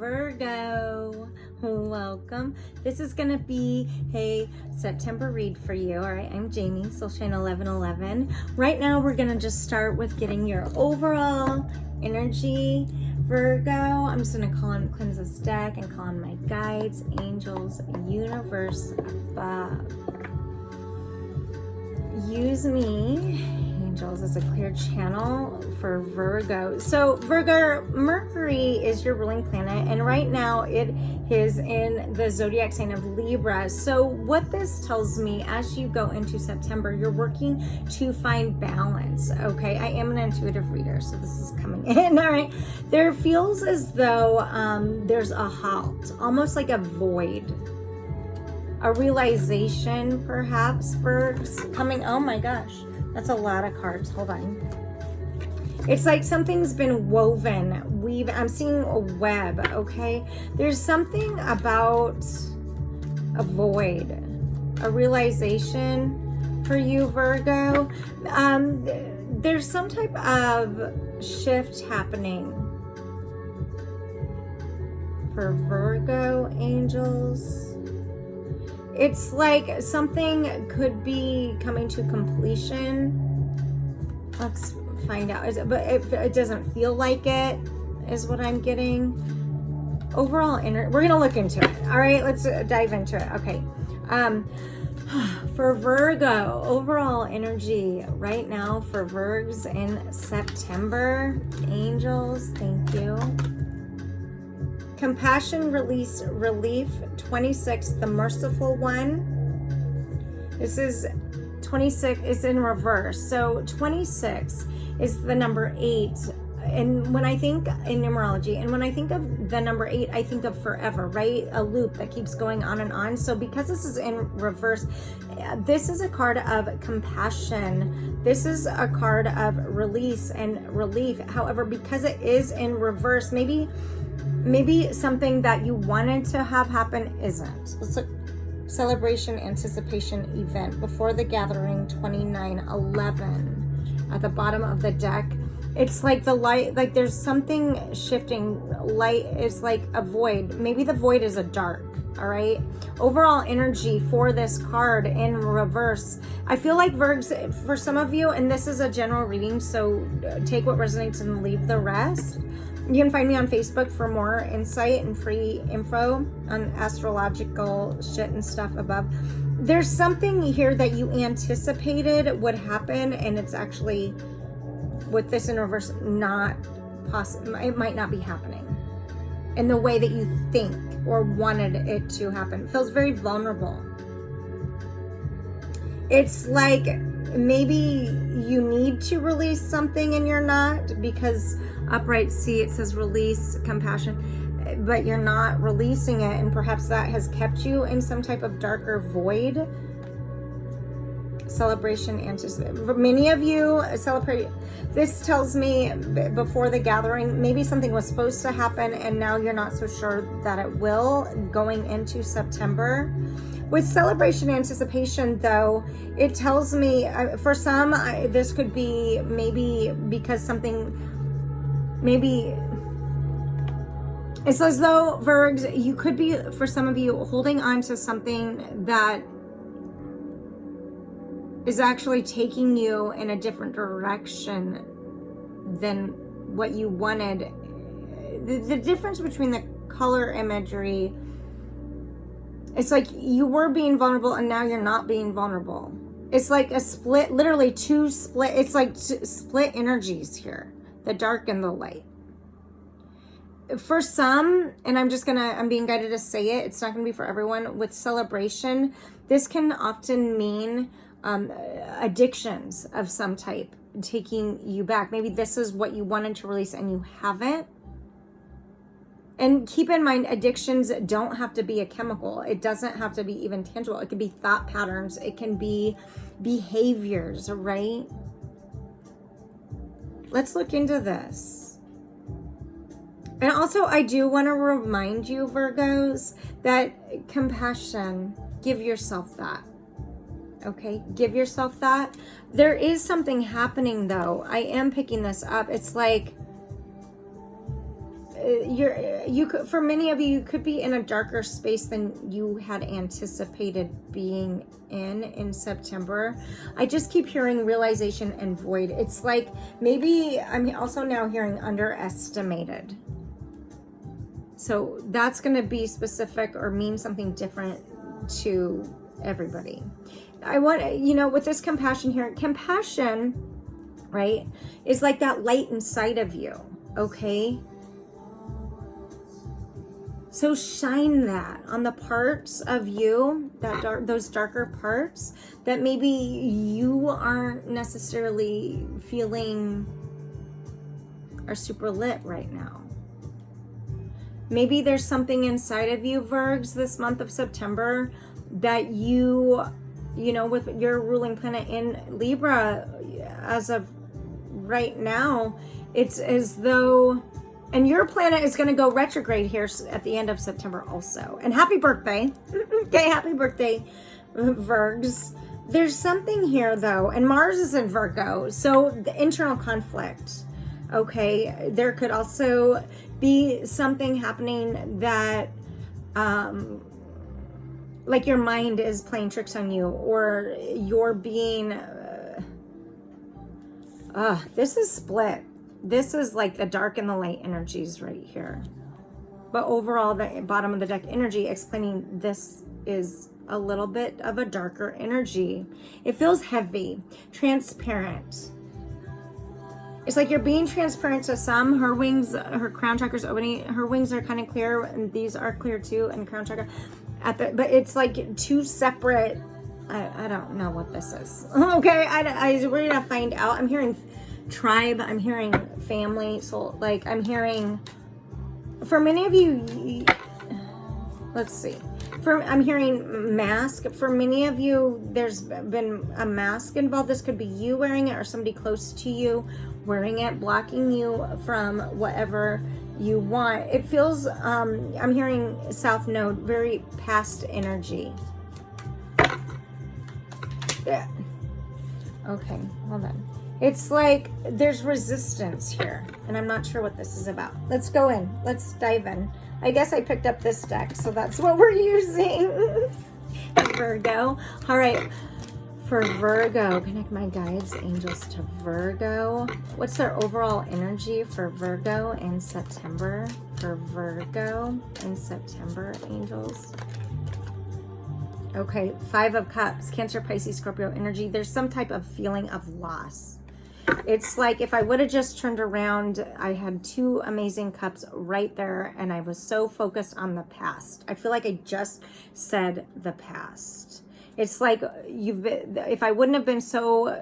Virgo, welcome. This is gonna be a September read for you. All right, I'm Jamie, Soulshine 1111. Right now we're gonna just start with getting your overall energy, Virgo. I'm just gonna call on, cleanse this deck and call on my guides, angels, universe above. Use me, angels, as a clear channel for Virgo. So Virgo, Mercury is your ruling planet, and right now it is in the zodiac sign of Libra. So what this tells me, as you go into September, you're working to find balance. Okay, I am an intuitive reader, so this is coming in. All right, there feels as though there's a halt, almost like a void, a realization perhaps for coming. Oh my gosh, that's a lot of cards. Hold on. It's like something's been woven. I'm seeing a web, okay? There's something about a void, a realization for you, Virgo. There's some type of shift happening for Virgo, angels. It's like something could be coming to completion. Let's find out. But it doesn't feel like it, is what I'm getting. Overall we're gonna look into it. All right, let's dive into it. Okay. For Virgo, overall energy right now for Virgs in September. Angels, thank you. Compassion, release, relief, 26, the merciful one. This is 26, it's in reverse. So 26 is the number 8. And when I think in numerology, and when I think of the number 8, I think of forever, right? A loop that keeps going on and on. So because this is in reverse, this is a card of compassion. This is a card of release and relief. However, because it is in reverse, maybe something that you wanted to have happen isn't. Let's look. Celebration, anticipation, event. Before the gathering, 2911. At the bottom of the deck, it's like the light, like there's something shifting. Light is like a void. Maybe the void is a dark. All right. Overall energy for this card in reverse. I feel like Virgs, for some of you, and this is a general reading, so take what resonates and leave the rest. You can find me on Facebook for more insight and free info on astrological shit and stuff above. There's something here that you anticipated would happen, and it's actually, with this in reverse, not possible. It might not be happening in the way that you think or wanted it to happen. It feels very vulnerable. It's like maybe you need to release something and you're not, because upright C, it says release, compassion, but you're not releasing it, and perhaps that has kept you in some type of darker void. Celebration, anticipation. For many of you, celebrate. This tells me before the gathering, maybe something was supposed to happen and now you're not so sure that it will going into September. With celebration, anticipation, though, it tells me, for some, this could be maybe because something, maybe it's as though, Virgs, you could be, for some of you, holding on to something that is actually taking you in a different direction than what you wanted. The difference between the color imagery, it's like you were being vulnerable and now you're not being vulnerable. It's like a split, literally two split. It's like split energies here, the dark and the light. For some, and I'm being guided to say it, it's not going to be for everyone. With celebration, this can often mean addictions of some type taking you back. Maybe this is what you wanted to release and you haven't. And keep in mind, addictions don't have to be a chemical. It doesn't have to be even tangible. It can be thought patterns. It can be behaviors, right? Let's look into this. And also, I do want to remind you, Virgos, that compassion, give yourself that. Okay, give yourself that. There is something happening, though. I am picking this up. It's like for many of you, you could be in a darker space than you had anticipated being in September. I just keep hearing realization and void. It's like, maybe I'm also now hearing underestimated. So that's going to be specific or mean something different to everybody. I want, with this compassion here, compassion, right, is like that light inside of you, okay? So shine that on the parts of you, those darker parts that maybe you aren't necessarily feeling are super lit right now. Maybe there's something inside of you, Virgs, this month of September that with your ruling planet in Libra, as of right now, it's as though, and your planet is going to go retrograde here at the end of September also. And happy birthday. Okay, happy birthday, Virgs. There's something here though, and Mars is in Virgo, so the internal conflict. Okay, there could also be something happening that, like your mind is playing tricks on you, or you're being, this is split. This is like the dark and the light energies right here. But overall, the bottom of the deck energy explaining this is a little bit of a darker energy. It feels heavy, transparent. It's like you're being transparent to some. Her wings, her crown chakra's opening. Her wings are kind of clear, and these are clear too, and crown chakra. But it's like two separate. I don't know what this is. Okay, we're gonna find out. I'm hearing tribe. I'm hearing family. So like I'm hearing. For many of you, let's see. I'm hearing mask. For many of you, there's been a mask involved. This could be you wearing it or somebody close to you wearing it, blocking you from whatever you want. It feels, I'm hearing South Node, very past energy. Yeah. Okay, hold on. It's like there's resistance here, and I'm not sure what this is about. Let's go in. Let's dive in. I guess I picked up this deck, so that's what we're using. Virgo. All right. For Virgo, connect my guides, angels to Virgo. What's their overall energy for Virgo in September? For Virgo in September, angels. Okay, 5 of Cups, Cancer, Pisces, Scorpio energy. There's some type of feeling of loss. It's like if I would have just turned around, I had 2 amazing cups right there, and I was so focused on the past. I feel like I just said the past. It's like if I wouldn't have been so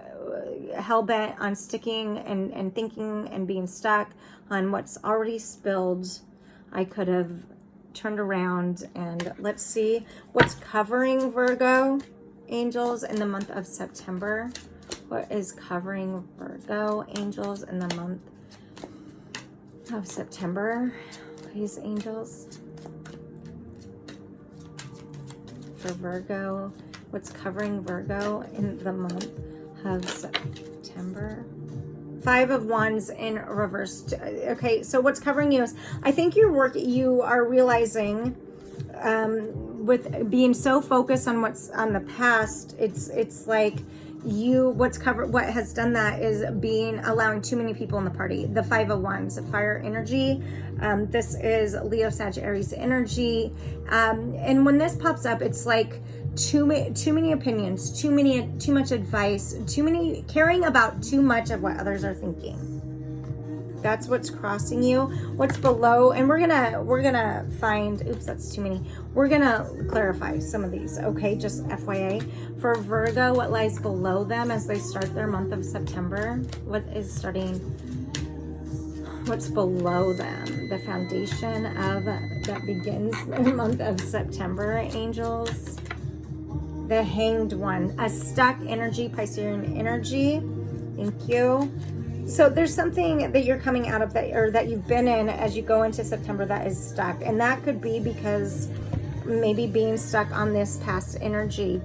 hell-bent on sticking and thinking and being stuck on what's already spilled, I could have turned around. And let's see what's covering Virgo angels in the month of September. What is covering Virgo angels in the month of September? Please, angels. For Virgo, what's covering Virgo in the month of September? 5 of Wands in reverse. Okay, so what's covering you is, I think you are realizing, with being so focused on what's on the past, it's like what has done that is allowing too many people in the party. The 5 of Wands, fire energy. This is Leo, Sag, Aries energy. And when this pops up, it's like too many opinions, too much advice, caring about too much of what others are thinking. That's what's crossing you. What's below, and we're gonna find, oops, that's too many. We're gonna clarify some of these, okay? Just FYI. For Virgo, what lies below them as they start their month of September? What's below them? The foundation that begins the month of September, angels. The Hanged One, a stuck energy, Piscean energy. Thank you. So there's something that you're coming out of that you've been in as you go into September that is stuck. And that could be because maybe being stuck on this past energy,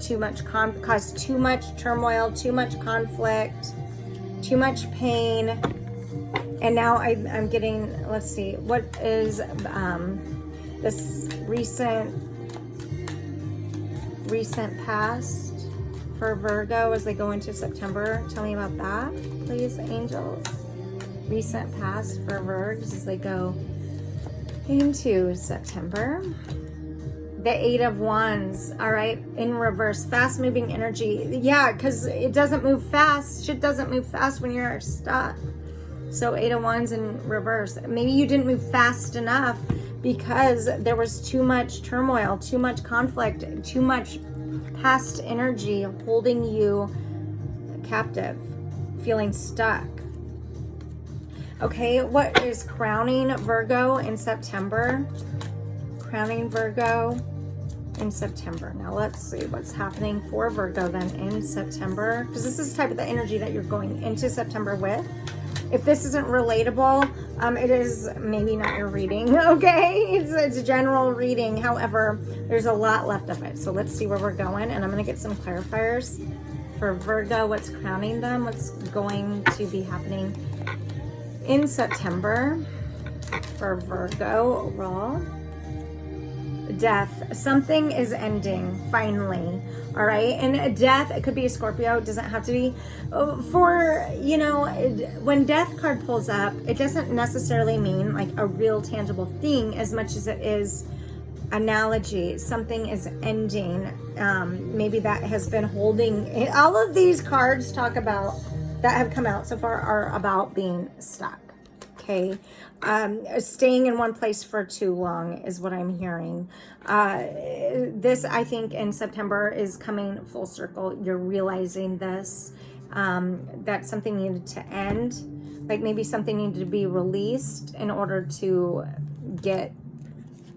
caused too much turmoil, too much conflict, too much pain. And now I'm getting, let's see, what is this recent past for Virgo as they go into September? Tell me about that, please, angels. Recent past for Virgos as they go into September. The 8 of Wands, all right, in reverse, fast moving energy. Yeah, because it doesn't move fast. Shit doesn't move fast when you're stuck. So 8 of Wands in reverse. Maybe you didn't move fast enough because there was too much turmoil, too much conflict, too much past energy holding you captive, feeling stuck. Okay, what is crowning Virgo in September? Crowning Virgo in September. Now let's see what's happening for Virgo then in September, because this is the type of the energy that you're going into September with. If this isn't relatable, it is maybe not your reading, okay? It's a general reading. However, there's a lot left of it. So let's see where we're going, and I'm going to get some clarifiers for Virgo, what's crowning them, what's going to be happening in September for Virgo overall. Death. Something is ending finally. All right. And death, it could be a Scorpio. It doesn't have to be. For, you know, when death card pulls up, it doesn't necessarily mean like a real tangible thing as much as it is analogy. Something is ending. Maybe that has been holding. All of these cards talk about that have come out so far are about being stuck. Okay. Staying in one place for too long is what I'm hearing. This, I think, in September is coming full circle. You're realizing this, that something needed to end. Like maybe something needed to be released in order to get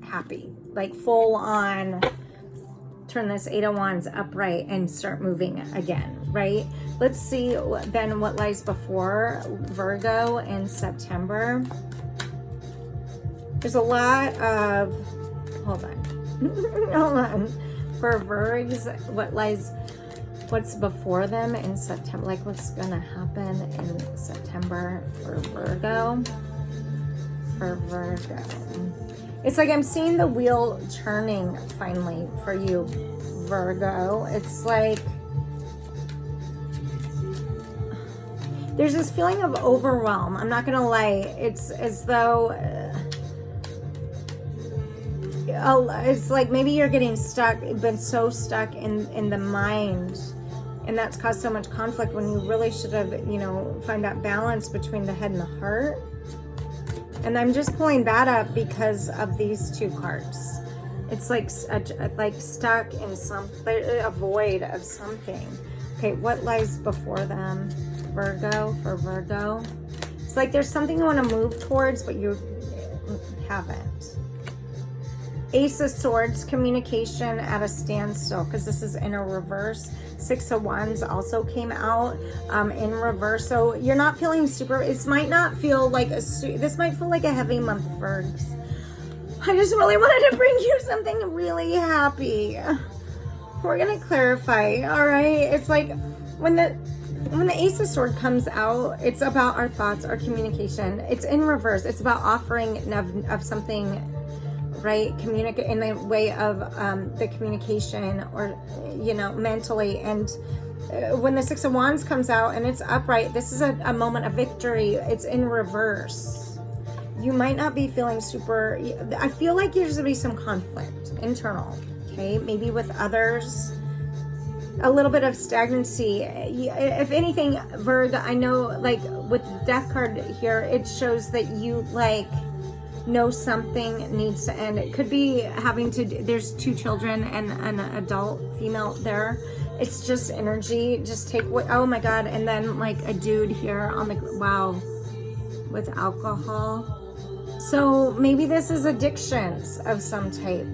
happy. Like full on turn this 8 of Wands upright and start moving again, right? Let's see then what lies before Virgo in September. There's a lot of, hold on, for Virgs, what's before them in September, like what's gonna happen in September for Virgo, It's like I'm seeing the wheel turning finally for you, Virgo. It's like there's this feeling of overwhelm. I'm not gonna lie. It's as though it's like maybe you're getting stuck, been so stuck in the mind, and that's caused so much conflict when you really should have, you know, find that balance between the head and the heart. And I'm just pulling that up because of these two cards. It's like stuck in a void of something. Okay, what lies before them, Virgo, for Virgo? It's like there's something you want to move towards, but you haven't. Ace of Swords, communication at a standstill, because this is in a reverse. 6 of Wands also came out in reverse. So you're not feeling super, this might feel like a heavy month, Virgs. I just really wanted to bring you something really happy. We're going to clarify, all right? It's like when the Ace of Swords comes out, it's about our thoughts, our communication. It's in reverse. It's about offering of something, right? Communicate in the way of the communication, or, you know, mentally. And when the 6 of Wands comes out and it's upright, this is a moment of victory. It's in reverse. You might not be feeling super, I feel like there's going to be some conflict, internal, okay? Maybe with others, a little bit of stagnancy. If anything, Virgo, I know, like with the Death card here, it shows that you like know something needs to end. It could be having to, there's 2 children and an adult female there. It's just energy. Just take what, oh my God. And then like a dude here on the, wow, with alcohol. So maybe this is addictions of some type.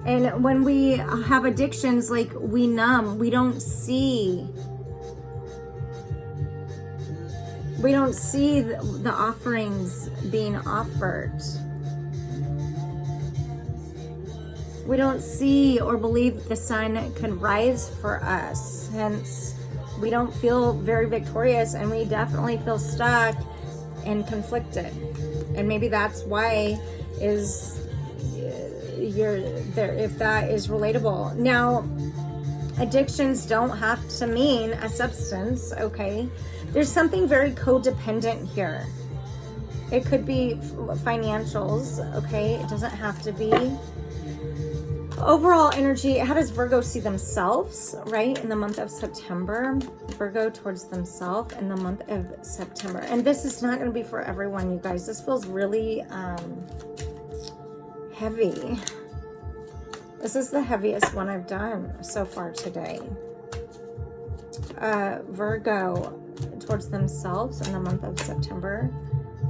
And when we have addictions, like we numb, we don't see the offerings being offered. We don't see or believe the sun can rise for us. Hence, We don't feel very victorious, and we definitely feel stuck and conflicted. And maybe that's why you're there, if that is relatable. Now, addictions don't have to mean a substance, okay? There's something very codependent here. It could be financials, okay? It doesn't have to be. Overall energy, how does Virgo see themselves, right? In the month of September. Virgo towards themselves in the month of September. And this is not going to be for everyone, you guys. This feels really heavy. This is the heaviest one I've done so far today. Virgo towards themselves in the month of September.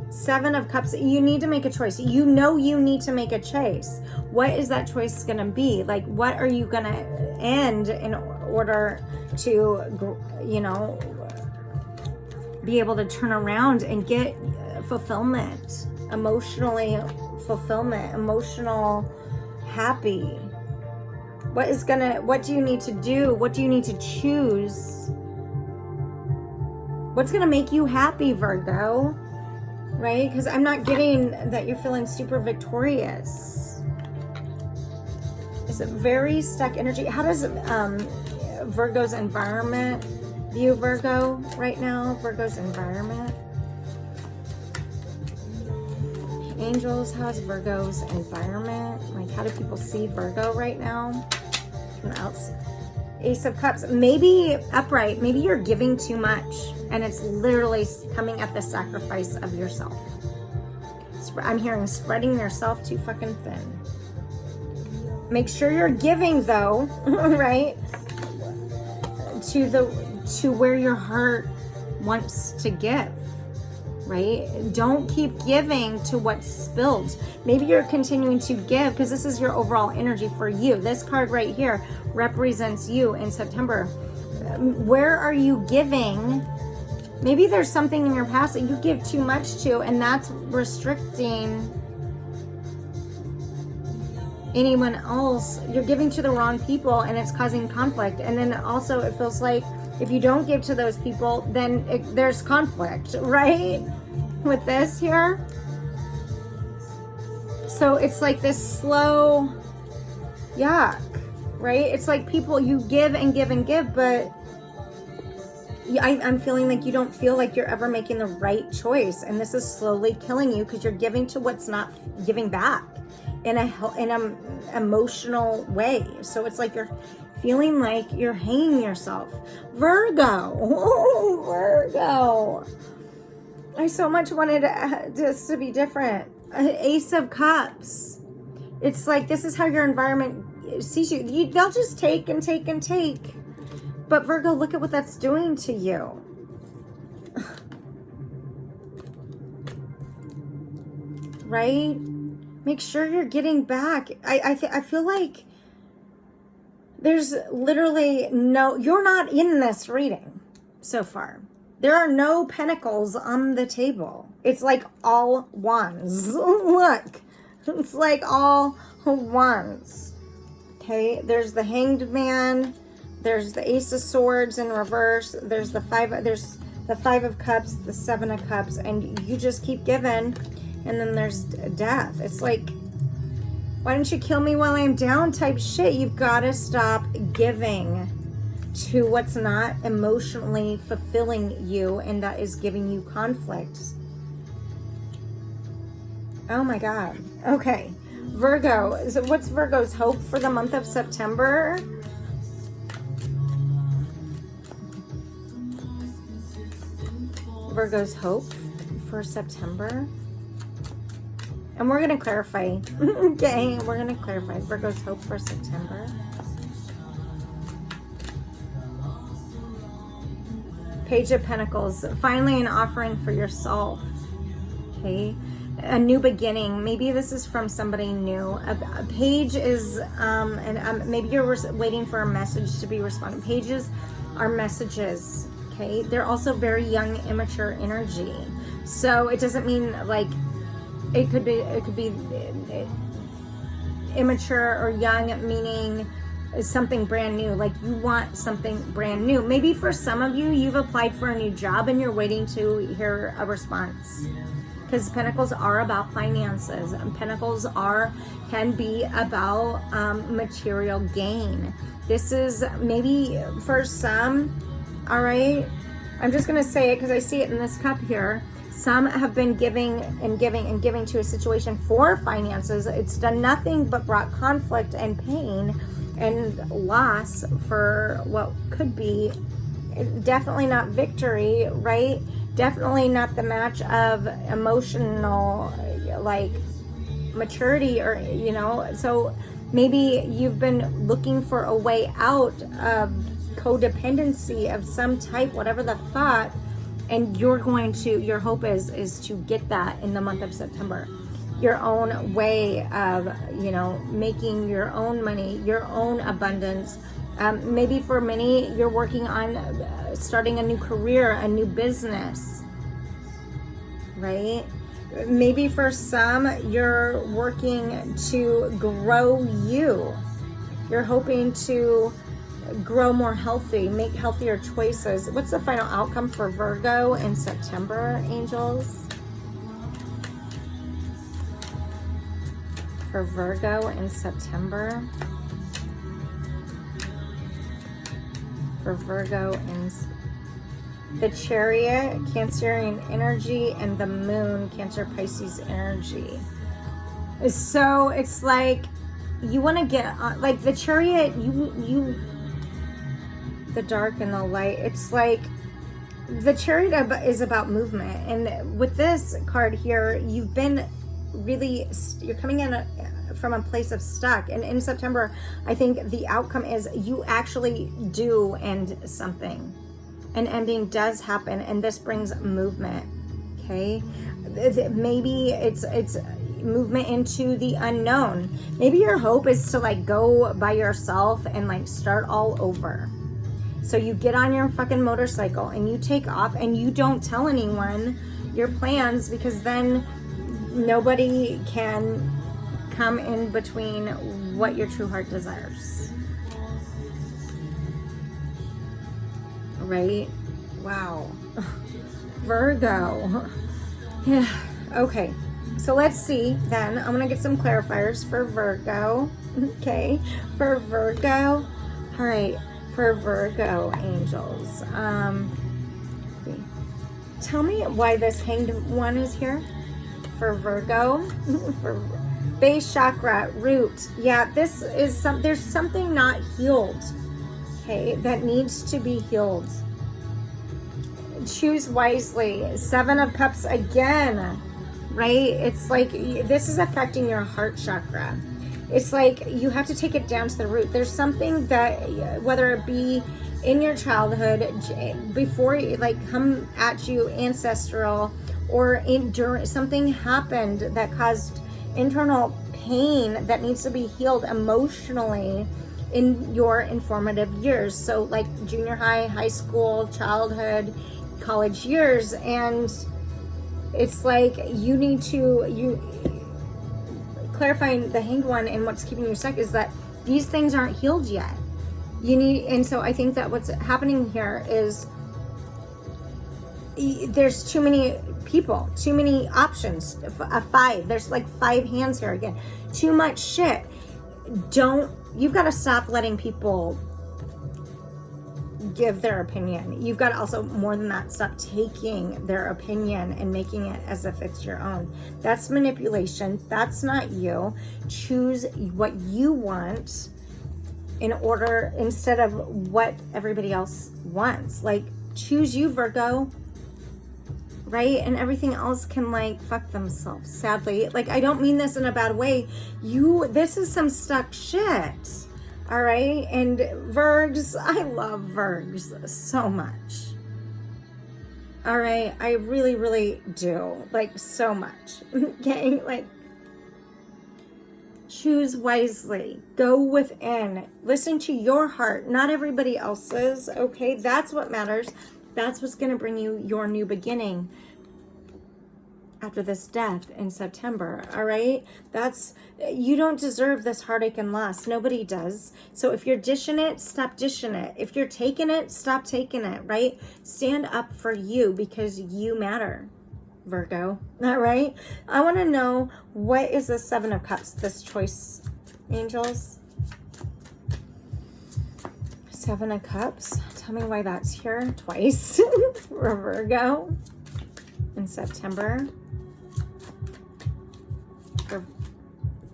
7 of Cups. You need to make a choice. You know you need to make a choice. What is that choice going to be? Like, what are you going to end in order to, you know, be able to turn around and get fulfillment, emotionally fulfillment, emotional happy? What do you need to do? What do you need to choose? What's going to make you happy, Virgo? Right? Because I'm not getting that you're feeling super victorious. It's a very stuck energy. How does Virgo's environment view Virgo right now? Virgo's environment. Angels, how's Virgo's environment? Like, how do people see Virgo right now? From outside. Ace of Cups. Maybe upright. Maybe you're giving too much, and it's literally coming at the sacrifice of yourself. I'm hearing spreading yourself too fucking thin. Make sure you're giving, though, right? To where your heart wants to give, right? Don't keep giving to what's spilled. Maybe you're continuing to give because this is your overall energy for you. This card right here represents you in September. Where are you giving? Maybe there's something in your past that you give too much to, and that's restricting anyone else. You're giving to the wrong people, and it's causing conflict. And then also it feels like if you don't give to those people, then there's conflict, right? With this here. So it's like this slow yuck, right? It's like people, you give and give and give, but I'm feeling like you don't feel like you're ever making the right choice. And this is slowly killing you because you're giving to what's not giving back in an emotional way. So it's like you're feeling like you're hanging yourself. Virgo. Oh, Virgo. I so much wanted this to be different. Ace of Cups. It's like this is how your environment sees you. They'll just take and take and take. But Virgo, look at what that's doing to you. Right? Make sure you're getting back. I feel like there's literally you're not in this reading so far. There are no pentacles on the table. It's like all wands. Look. It's like all wands. Okay? There's the Hanged Man. There's the Ace of Swords in reverse. There's the Five of Cups, the 7 of Cups, and you just keep giving. And then there's death. It's like, why don't you kill me while I'm down type shit. You've got to stop giving to what's not emotionally fulfilling you and that is giving you conflict. Oh my God. Okay. Virgo. So what's Virgo's hope for the month of September? Virgo's hope for September. And we're going to clarify. Okay, we're going to clarify Virgo's hope for September. Page of Pentacles. Finally an offering for yourself. Okay. A new beginning. Maybe this is from somebody new. A page is, maybe you're waiting for a message to be responded. Pages are messages. Okay, they're also very young, immature energy. So it doesn't mean like it could be immature or young, meaning something brand new. Like you want something brand new. Maybe for some of you, you've applied for a new job and you're waiting to hear a response. Because Pentacles are about finances, and Pentacles can be about material gain. This is maybe for some, all right? I'm just gonna say it because I see it in this cup here. Some have been giving and giving and giving to a situation for finances. It's done nothing but brought conflict and pain and loss for what could be definitely not victory, right? Definitely not the match of emotional, like, maturity, or, you know. So maybe you've been looking for a way out of codependency of some type, whatever the thought, and your hope is to get that in the month of September. Your own way of, you know, making your own money, your own abundance. Maybe for many, you're working on starting a new career, a new business, right? Maybe for some, you're working to grow you. You're hoping to grow more healthy, make healthier choices. What's the final outcome for Virgo in September, angels? For Virgo in September. For Virgo in the Chariot, Cancerian energy, and the Moon, Cancer Pisces energy. So it's like you want to get on, like the Chariot, you the dark and the light. It's like the Chariot is about movement, and with this card here, you've been really, you're coming in from a place of stuck, and in September I think the outcome is you actually do end something. An ending does happen, and this brings movement. Okay, maybe it's movement into the unknown. Maybe your hope is to like go by yourself and like start all over. So you get on your fucking motorcycle and you take off, and you don't tell anyone your plans, because then nobody can come in between what your true heart desires. Right? Wow. Virgo. Yeah. Okay. So let's see then. I'm going to get some clarifiers for Virgo. Okay. For Virgo. All right. For Virgo, angels. Tell me why this hanged one is here. For Virgo. For base chakra, root. Yeah, this is there's something not healed. Okay, that needs to be healed. Choose wisely. 7 of Cups again, right? It's like this is affecting your heart chakra. It's like you have to take it down to the root. There's something that, whether it be in your childhood, before it like come at you, ancestral, or during something happened that caused internal pain that needs to be healed emotionally in your informative years. So like junior high, high school, childhood, college years. And it's like you need to, clarifying the hanged one and what's keeping you stuck is that these things aren't healed yet. And so I think that what's happening here is there's too many people, too many options. 5, there's like 5 hands here again. Too much shit. You've got to stop letting people give their opinion. You've got to also, more than that, stop taking their opinion and making it as if it's your own. That's manipulation. That's not you. Choose what you want instead of what everybody else wants. Like, choose you, Virgo. Right? And everything else can like fuck themselves, sadly. Like, I don't mean this in a bad way. This is some stuck shit. All right? And Virgs, I love Virgs so much. All right? I really, really do. Like, so much. Okay? Like, choose wisely. Go within. Listen to your heart, not everybody else's. Okay? That's what matters. That's what's going to bring you your new beginning. after this death in September, all right? You don't deserve this heartache and loss. Nobody does. So if you're dishing it, stop dishing it. If you're taking it, stop taking it, right? Stand up for you because you matter, Virgo, all right? I want to know, what is the Seven of Cups, this choice, angels? Seven of Cups. Tell me why that's here twice for Virgo in September.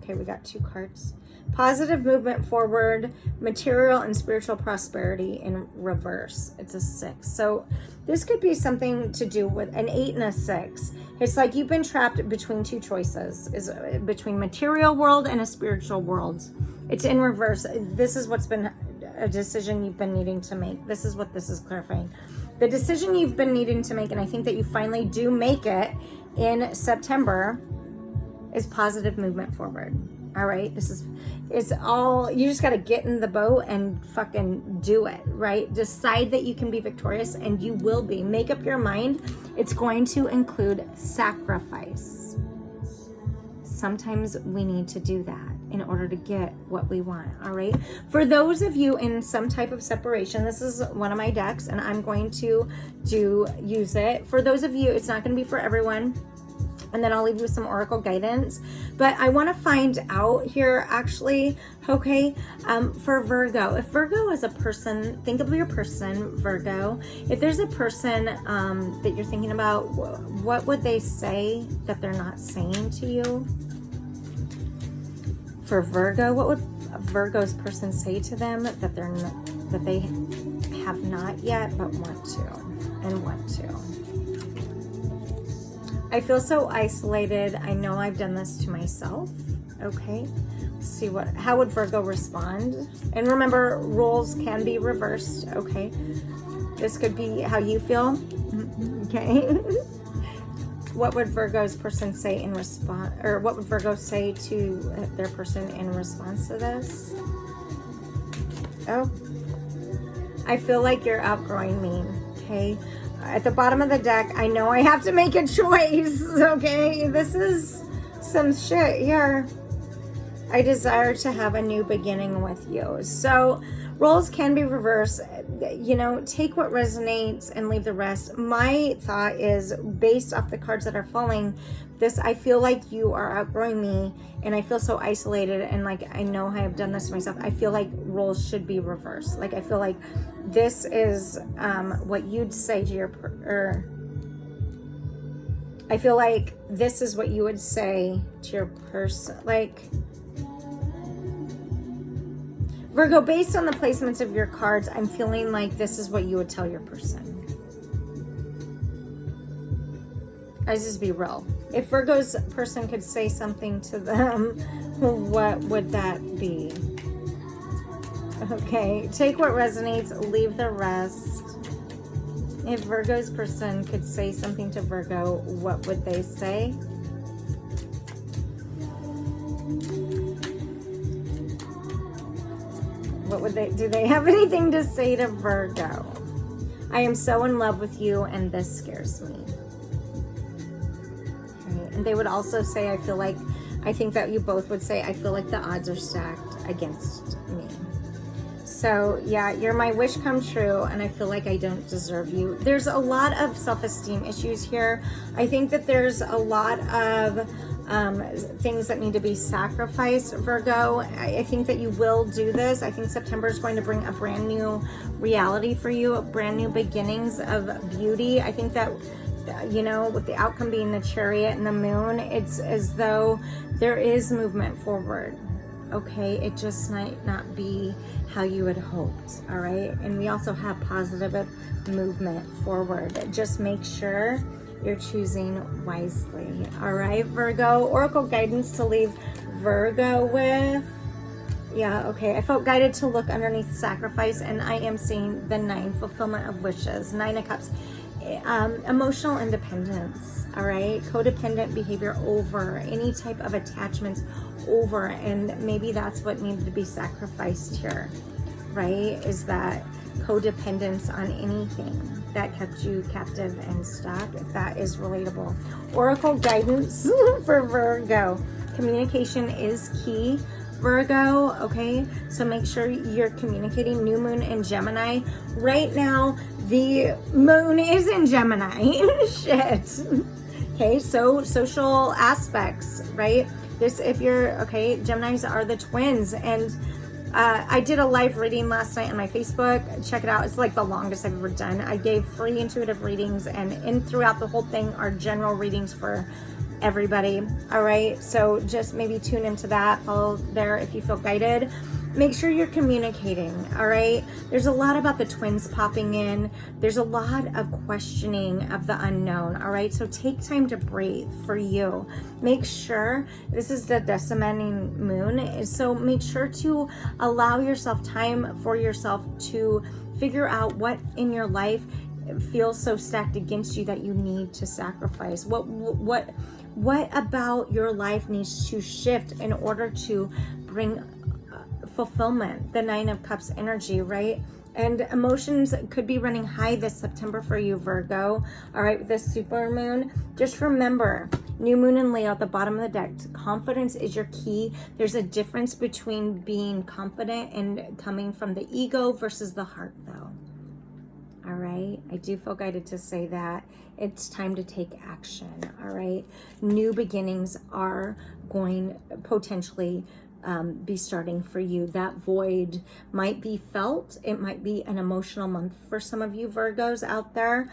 Okay, we got 2 cards. Positive movement forward, material and spiritual prosperity in reverse. It's a 6. So this could be something to do with an 8 and a 6. It's like you've been trapped between 2 choices, is between material world and a spiritual world. It's in reverse. This is what's been a decision you've been needing to make. This is what this is clarifying. The decision you've been needing to make, and I think that you finally do make it in September, is positive movement forward. All right, it's all, you just got to get in the boat and fucking do it, right? Decide that you can be victorious, and you will be. Make up your mind. It's going to include sacrifice. Sometimes we need to do that in order to get what we want, all right? For those of you in some type of separation, this is one of my decks, and I'm going to use it. For those of you, it's not going to be for everyone, and then I'll leave you with some oracle guidance. But I want to find out here, actually, okay, for Virgo. If Virgo is a person, think of your person, Virgo. If there's a person that you're thinking about, what would they say that they're not saying to you? For Virgo, what would a Virgo's person say to them that they have not yet but want to? I feel so isolated. I know I've done this to myself. Okay. See how would Virgo respond? And remember, roles can be reversed. Okay. This could be how you feel. Okay. What would Virgo's person say in response, or what would Virgo say to their person in response to this? Oh, I feel like you're outgrowing me. Okay. At the bottom of the deck, I know I have to make a choice, okay? This is some shit here. I desire to have a new beginning with you. So roles can be reversed. You know, take what resonates and leave the rest. My thought is, based off the cards that are falling, I feel like you are outgrowing me, and I feel so isolated, and like I know I have done this to myself. I feel like roles should be reversed. Like I feel like this is what you'd say to your I feel like this is what you would say to your person. Like, Virgo, based on the placements of your cards, I'm feeling like this is what you would tell your person. I just be real. If Virgo's person could say something to them, what would that be? Okay, take what resonates, leave the rest. If Virgo's person could say something to Virgo, what would they say? What would do they have anything to say to Virgo? I am so in love with you, and this scares me. Okay. And they would also say, I think that you both would say, I feel like the odds are stacked against me. So yeah, you're my wish come true, and I feel like I don't deserve you. There's a lot of self-esteem issues here. I think that there's a lot of things that need to be sacrificed, Virgo. I think that you will do this. I think September is going to bring a brand new reality for you, brand new beginnings of beauty. I think that, you know, with the outcome being the Chariot and the Moon, it's as though there is movement forward. Okay, it just might not be how you had hoped. All right, and we also have positive movement forward. Just make sure you're choosing wisely. All right, Virgo, oracle guidance to leave Virgo with. Yeah, okay, I felt guided to look underneath sacrifice, and I am seeing the 9, fulfillment of wishes. 9 of Cups, emotional independence. All right, codependent behavior over any type of attachments over, and maybe that's what needed to be sacrificed here, right? Is that codependence on anything. that kept you captive and stuck, if that is relatable. Oracle guidance for Virgo. Communication is key, Virgo, okay? So make sure you're communicating. New moon in Gemini. Right now, the moon is in Gemini. Shit. Okay, so social aspects, right? This, if you're, okay, Geminis are the twins. And I did a live reading last night on my Facebook. Check it out. It's like the longest I've ever done. I gave free intuitive readings, and throughout the whole thing are general readings for everybody. All right, so just maybe tune into that, follow there if you feel guided. Make sure you're communicating. All right, there's a lot about the twins popping in. There's a lot of questioning of the unknown. All right, so take time to breathe for you. Make sure, this is the decimating moon, so make sure to allow yourself time for yourself to figure out what in your life feels so stacked against you that you need to sacrifice. What about your life needs to shift in order to bring fulfillment? The Nine of Cups energy, right? And emotions could be running high this September for you, Virgo. All right, with this super moon, just remember, new moon in Leo at the bottom of the deck. Confidence is your key. There's a difference between being confident and coming from the ego versus the heart, though. All right, I do feel guided to say that it's time to take action. All right, new beginnings are going potentially be starting for you. That void might be felt. It might be an emotional month for some of you Virgos out there.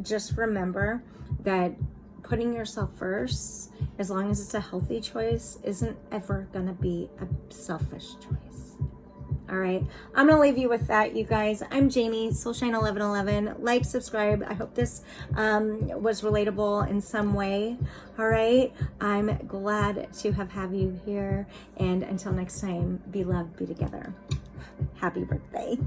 Just remember that putting yourself first, as long as it's a healthy choice, isn't ever gonna be a selfish choice. All right, I'm gonna leave you with that, you guys. I'm Jamie, Soulshine1111. Like, subscribe. I hope this was relatable in some way. All right, I'm glad to have you here. And until next time, be loved, be together. Happy birthday.